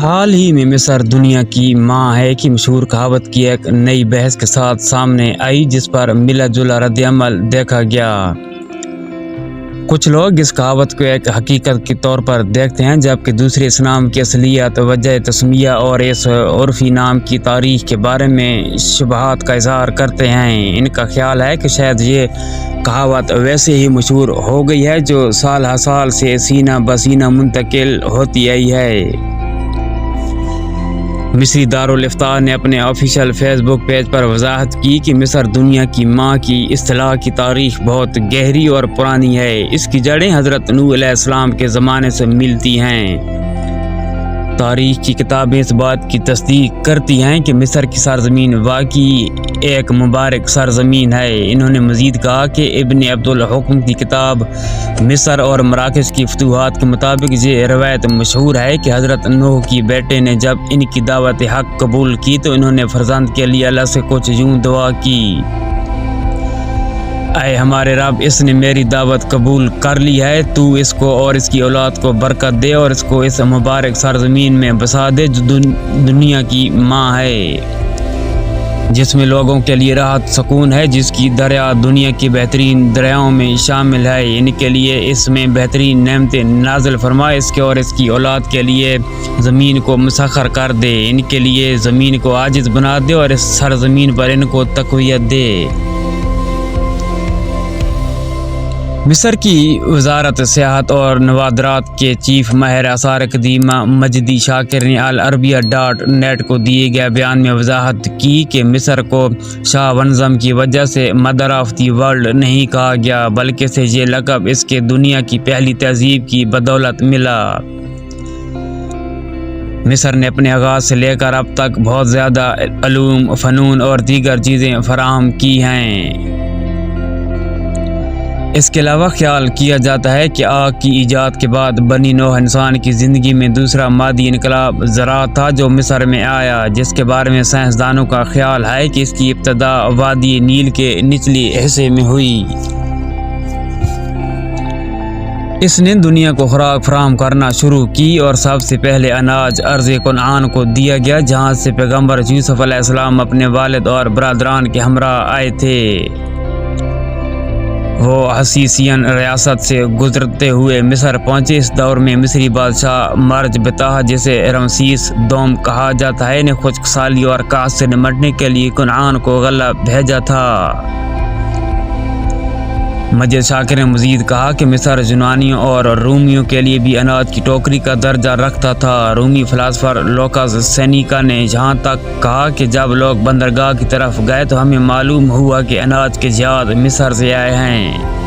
حال ہی میں مصر دنیا کی ماں ہے کی مشہور کہاوت کی ایک نئی بحث کے ساتھ سامنے آئی، جس پر ملا جلا رد عمل دیکھا گیا۔ کچھ لوگ اس کہاوت کو ایک حقیقت کے طور پر دیکھتے ہیں، جبکہ دوسرے اس نام کی اصلیت، وجہ تسمیہ اور اس عرفی نام کی تاریخ کے بارے میں شبہات کا اظہار کرتے ہیں۔ ان کا خیال ہے کہ شاید یہ کہاوت ویسے ہی مشہور ہو گئی ہے جو سال ہر سال سے سینہ بہ سینہ منتقل ہوتی آئی ہے۔ مصری دارالافتاء نے اپنے آفیشیل فیس بک پیج پر وضاحت کی کہ مصر دنیا کی ماں کی اصطلاح کی تاریخ بہت گہری اور پرانی ہے۔ اس کی جڑیں حضرت نوح علیہ السلام کے زمانے سے ملتی ہیں۔ تاریخ کی کتابیں اس بات کی تصدیق کرتی ہیں کہ مصر کی سرزمین واقعی ایک مبارک سرزمین ہے۔ انہوں نے مزید کہا کہ ابن عبد الحکم کی کتاب مصر اور مراکش کی فتوحات کے مطابق یہ روایت مشہور ہے کہ حضرت نوح کی بیٹے نے جب ان کی دعوت حق قبول کی تو انہوں نے فرزند کے لیے اللہ سے کچھ یوں دعا کی: اے ہمارے رب، اس نے میری دعوت قبول کر لی ہے، تو اس کو اور اس کی اولاد کو برکت دے اور اس کو اس مبارک سرزمین میں بسا دے جو دنیا کی ماں ہے، جس میں لوگوں کے لیے راحت سکون ہے، جس کی دریا دنیا کی بہترین دریاؤں میں شامل ہے۔ ان کے لیے اس میں بہترین نعمتیں نازل فرما، اس کے اور اس کی اولاد کے لیے زمین کو مسخر کر دے، ان کے لیے زمین کو عاجز بنا دے اور اس سرزمین پر ان کو تقویت دے۔ مصر کی وزارت سیاحت اور نوادرات کے چیف ماہر آثار قدیمہ مجدی شاکر نے العربیہ.net کو دیے گئے بیان میں وضاحت کی کہ مصر کو شاونزم کی وجہ سے مدر آف دی ورلڈ نہیں کہا گیا، بلکہ اسے یہ لقب اس کے دنیا کی پہلی تہذیب کی بدولت ملا۔ مصر نے اپنے آغاز سے لے کر اب تک بہت زیادہ علوم، فنون اور دیگر چیزیں فراہم کی ہیں۔ اس کے علاوہ خیال کیا جاتا ہے کہ آگ کی ایجاد کے بعد بنی نوح انسان کی زندگی میں دوسرا مادی انقلاب زراعت تھا جو مصر میں آیا، جس کے بارے میں سائنسدانوں کا خیال ہے کہ اس کی ابتدا وادی نیل کے نچلے حصے میں ہوئی۔ اس نے دنیا کو خوراک فراہم کرنا شروع کی اور سب سے پہلے اناج ارض کنعان کو دیا گیا، جہاں سے پیغمبر یوسف علیہ السلام اپنے والد اور برادران کے ہمراہ آئے تھے۔ وہ حسیسین ریاست سے گزرتے ہوئے مصر پہنچے۔ اس دور میں مصری بادشاہ مرج بطاح، جسے رمسیس دوم کہا جاتا ہے، نے خشک سالی اور قحط سے نمٹنے کے لیے کنعان کو غلہ بھیجا تھا۔ مجد شاکر نے مزید کہا کہ مصر یونانیوں اور رومیوں کے لیے بھی اناج کی ٹوکری کا درجہ رکھتا تھا۔ رومی فلاسفر لوکاس سینیکا نے یہاں تک کہا کہ جب لوگ بندرگاہ کی طرف گئے تو ہمیں معلوم ہوا کہ اناج کے جہاز مصر سے آئے ہیں۔